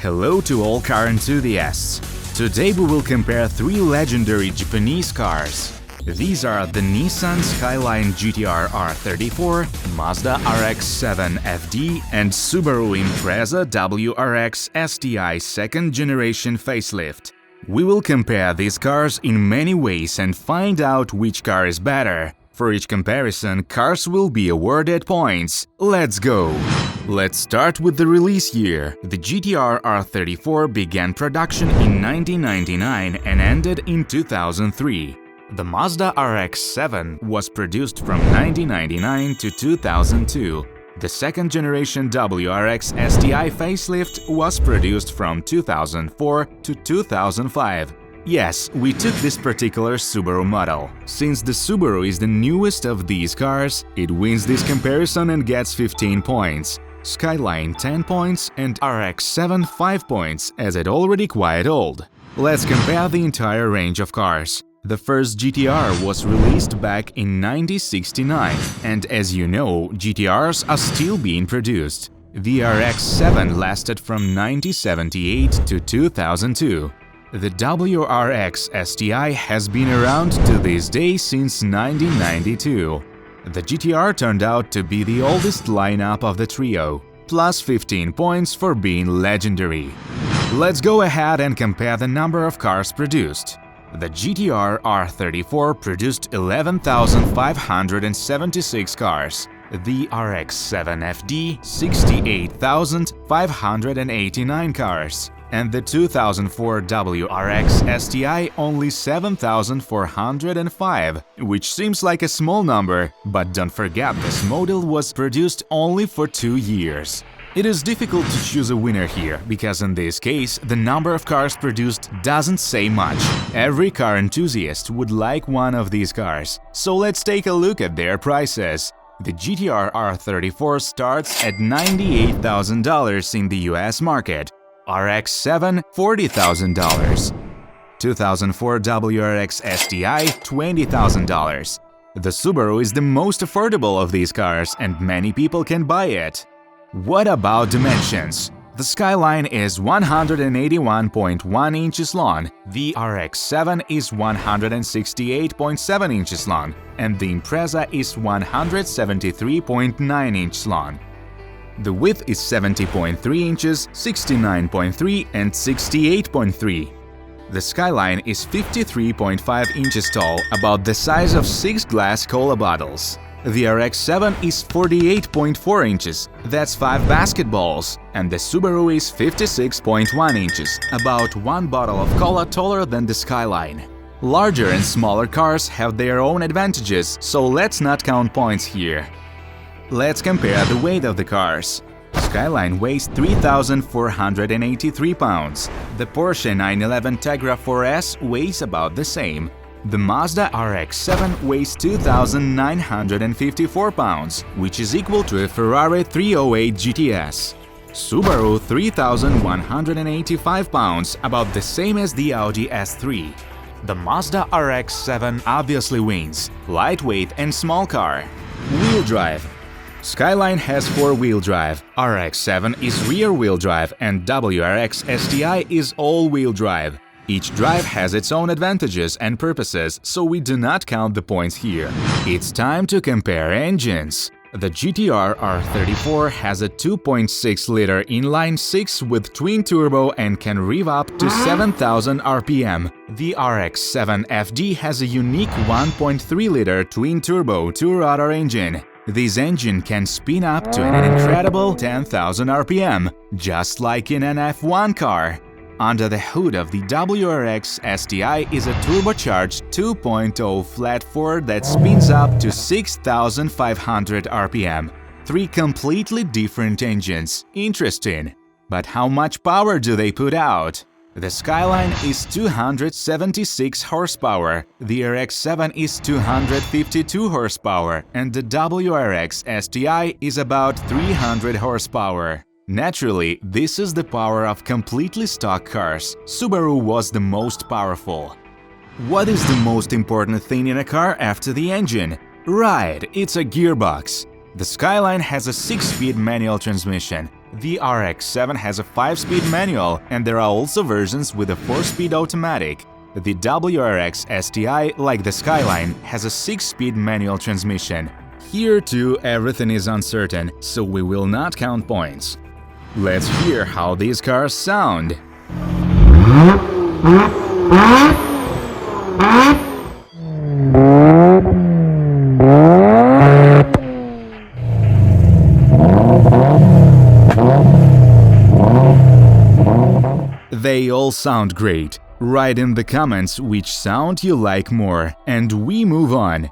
Hello to all car enthusiasts! Today we will compare three legendary Japanese cars. These are the Nissan Skyline GTR R34, Mazda RX-7 FD and Subaru Impreza WRX STI second generation facelift. We will compare these cars in many ways and find out which car is better. For each comparison, cars will be awarded points. Let's go! Let's start with the release year. The GTR R34 began production in 1999 and ended in 2003. The Mazda RX-7 was produced from 1999 to 2002. The second generation WRX STI facelift was produced from 2004 to 2005. Yes, we took this particular Subaru model. Since the Subaru is the newest of these cars, it wins this comparison and gets 15 points. Skyline 10 points and RX-7 5 points, as it already quite old. Let's compare the entire range of cars. The first GTR was released back in 1969, and as you know, GTRs are still being produced. The RX-7 lasted from 1978 to 2002. The WRX STI has been around to this day since 1992. The GTR turned out to be the oldest lineup of the trio, plus 15 points for being legendary. Let's go ahead and compare the number of cars produced. The GTR R34 produced 11,576 cars, the RX-7 FD 68,589 cars, and the 2004 WRX STI only 7,405, which seems like a small number, but don't forget this model was produced only for 2 years. It is difficult to choose a winner here, because in this case, the number of cars produced doesn't say much. Every car enthusiast would like one of these cars, so let's take a look at their prices. The GTR R34 starts at $98,000 in the US market, RX-7 $40,000, 2004 WRX STI $20,000. The Subaru is the most affordable of these cars and many people can buy it. What about dimensions? The Skyline is 181.1 inches long, the RX-7 is 168.7 inches long, and the Impreza is 173.9 inches long. The width is 70.3 inches, 69.3 and 68.3. The Skyline is 53.5 inches tall, about the size of 6 glass cola bottles. The RX-7 is 48.4 inches, that's 5 basketballs, and the Subaru is 56.1 inches, about 1 bottle of cola taller than the Skyline. Larger and smaller cars have their own advantages, so let's not count points here. Let's compare the weight of the cars. Skyline weighs 3,483 pounds. The Porsche 911 Tegra 4S weighs about the same. The Mazda RX-7 weighs 2,954 pounds, which is equal to a Ferrari 308 GTS. Subaru 3,185 pounds, about the same as the Audi S3. The Mazda RX-7 obviously wins. Lightweight and small car. Wheel drive. Skyline has 4-wheel drive, RX-7 is rear-wheel drive and WRX STI is all-wheel drive. Each drive has its own advantages and purposes, so we do not count the points here. It's time to compare engines. The GTR R34 has a 2.6-liter inline-6 with twin-turbo and can rev up to 7,000 RPM. The RX-7 FD has a unique 1.3-liter twin-turbo two-rotor engine. This engine can spin up to an incredible 10,000 RPM, just like in an F1 car. Under the hood of the WRX STI is a turbocharged 2.0 flat-4 that spins up to 6,500 RPM. 3 completely different engines. Interesting. But how much power do they put out? The Skyline is 276 horsepower, the RX-7 is 252 horsepower, and the WRX STI is about 300 horsepower. Naturally, this is the power of completely stock cars. Subaru was the most powerful. What is the most important thing in a car after the engine? Right, it's a gearbox. The Skyline has a 6-speed manual transmission. The RX-7 has a 5-speed manual, and there are also versions with a 4-speed automatic. The WRX STI, like the Skyline, has a 6-speed manual transmission. Here too everything is uncertain, so we will not count points. Let's hear how these cars sound. They all sound great. Write in the comments which sound you like more, and we move on.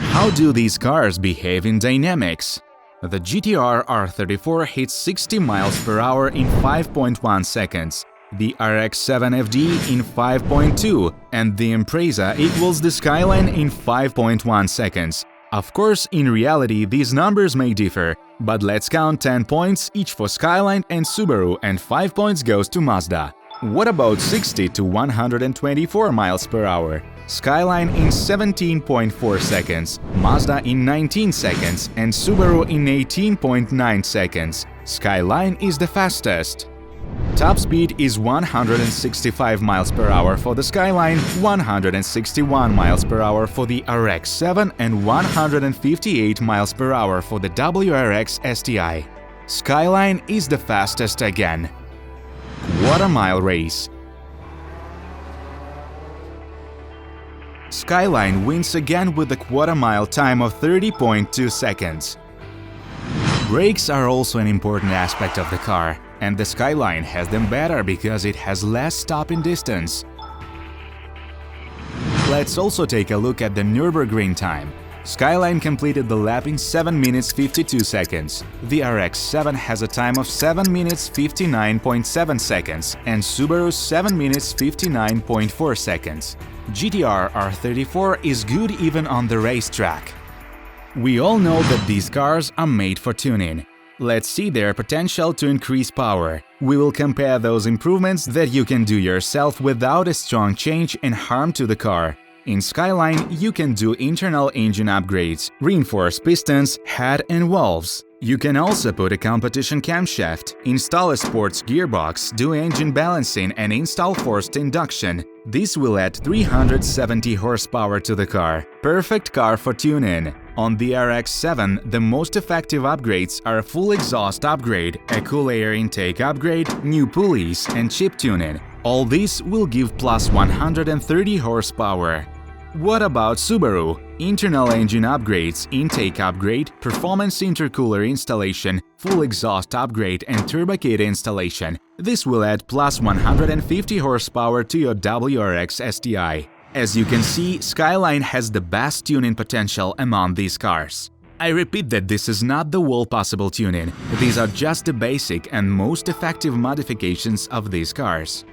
How do these cars behave in dynamics? The GT-R R34 hits 60 miles per hour in 5.1 seconds, the RX-7 FD in 5.2, and the Impreza equals the Skyline in 5.1 seconds. Of course, in reality, these numbers may differ, but let's count 10 points each for Skyline and Subaru, and 5 points goes to Mazda. What about 60 to 124 miles per hour? Skyline in 17.4 seconds, Mazda in 19 seconds, and Subaru in 18.9 seconds. Skyline is the fastest. Top speed is 165 miles per hour for the Skyline, 161 miles per hour for the RX-7, and 158 miles per hour for the WRX STI. Skyline is the fastest again. Quarter-mile race. Skyline wins again with a quarter-mile time of 30.2 seconds. Brakes are also an important aspect of the car, and the Skyline has them better because it has less stopping distance. Let's also take a look at the Nurburgring time. Skyline completed the lap in 7 minutes 52 seconds, the RX-7 has a time of 7 minutes 59.7 seconds, and Subaru 7 minutes 59.4 seconds. GT-R R34 is good even on the racetrack. We all know that these cars are made for tuning. Let's see their potential to increase power. We will compare those improvements that you can do yourself without a strong change and harm to the car. In Skyline, you can do internal engine upgrades, reinforce pistons, head and valves. You can also put a competition camshaft, install a sports gearbox, do engine balancing and install forced induction. This will add 370 horsepower to the car. Perfect car for tuning. On the RX-7, the most effective upgrades are a full exhaust upgrade, a cool air intake upgrade, new pulleys and chip tuning. All this will give plus 130 horsepower. What about Subaru? Internal engine upgrades, intake upgrade, performance intercooler installation, full exhaust upgrade and turbocade installation. This will add plus 150 horsepower to your WRX STI. As you can see, Skyline has the best tuning potential among these cars. I repeat that this is not the whole possible tuning. These are just the basic and most effective modifications of these cars.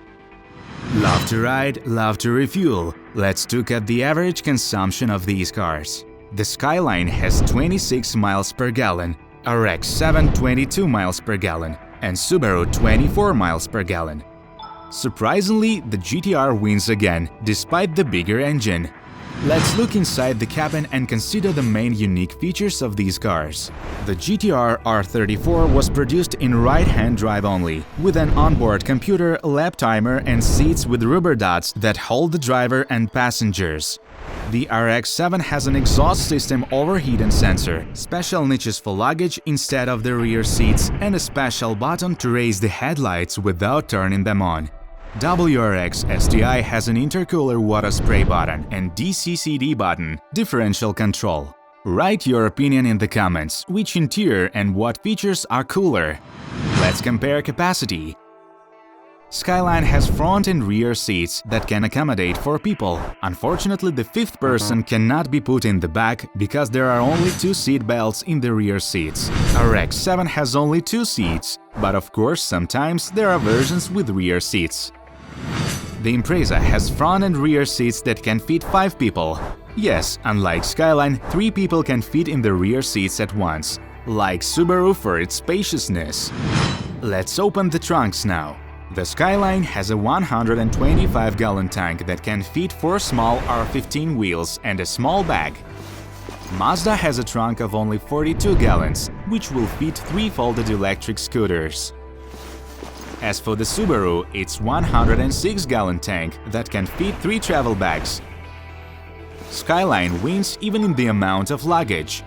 Love to ride, love to refuel. Let's look at the average consumption of these cars. The Skyline has 26 miles per gallon, RX-7 22 miles per gallon, and Subaru 24 miles per gallon. Surprisingly, the GT-R wins again, despite the bigger engine. Let's look inside the cabin and consider the main unique features of these cars. The GT-R R34 was produced in right-hand drive only, with an onboard computer, lap timer and seats with rubber dots that hold the driver and passengers. The RX-7 has an exhaust system overheating sensor, special niches for luggage instead of the rear seats, and a special button to raise the headlights without turning them on. WRX STI has an intercooler water spray button and DCCD button, differential control. Write your opinion in the comments, which interior and what features are cooler. Let's compare capacity. Skyline has front and rear seats that can accommodate 4 people. Unfortunately, the 5th person cannot be put in the back because there are only 2 seat belts in the rear seats. RX-7 has only 2 seats, but of course sometimes there are versions with rear seats. The Impreza has front and rear seats that can fit 5 people. Yes, unlike Skyline, 3 people can fit in the rear seats at once, like Subaru for its spaciousness. Let's open the trunks now. The Skyline has a 125-gallon tank that can fit 4 small R15 wheels and a small bag. Mazda has a trunk of only 42 gallons, which will fit 3 folded electric scooters. As for the Subaru, it's 106-gallon tank that can fit 3 travel bags. Skyline wins even in the amount of luggage.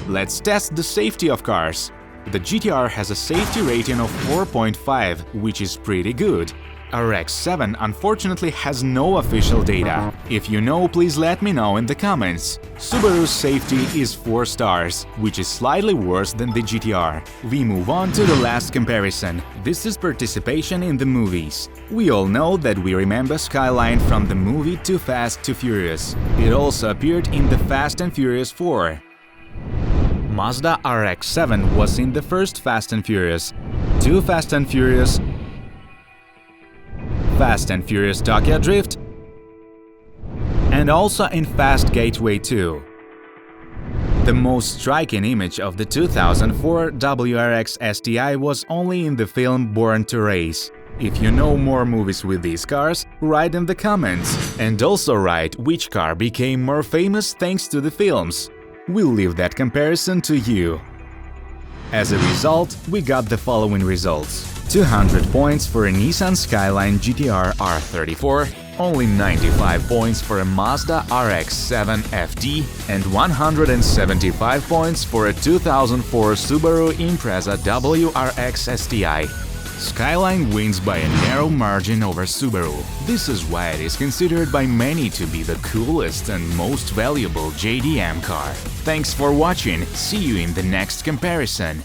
Let's test the safety of cars. The GTR has a safety rating of 4.5, which is pretty good. RX-7 unfortunately has no official data. If you know, please let me know in the comments. Subaru's safety is 4 stars, which is slightly worse than the GTR. We move on to the last comparison. This is participation in the movies. We all know that we remember Skyline from the movie Too Fast, Too Furious. It also appeared in the Fast and Furious 4. Mazda RX-7 was in the first Fast and Furious, 2 Fast and Furious, Fast and Furious Tokyo Drift, and also in Fast Gateway 2. The most striking image of the 2004 WRX STI was only in the film Born to Race. If you know more movies with these cars, write in the comments. And also write which car became more famous thanks to the films. We'll leave that comparison to you. As a result, we got the following results. 200 points for a Nissan Skyline GTR R34, only 95 points for a Mazda RX-7 FD, and 175 points for a 2004 Subaru Impreza WRX STI. Skyline wins by a narrow margin over Subaru. This is why it is considered by many to be the coolest and most valuable JDM car. Thanks for watching, see you in the next comparison.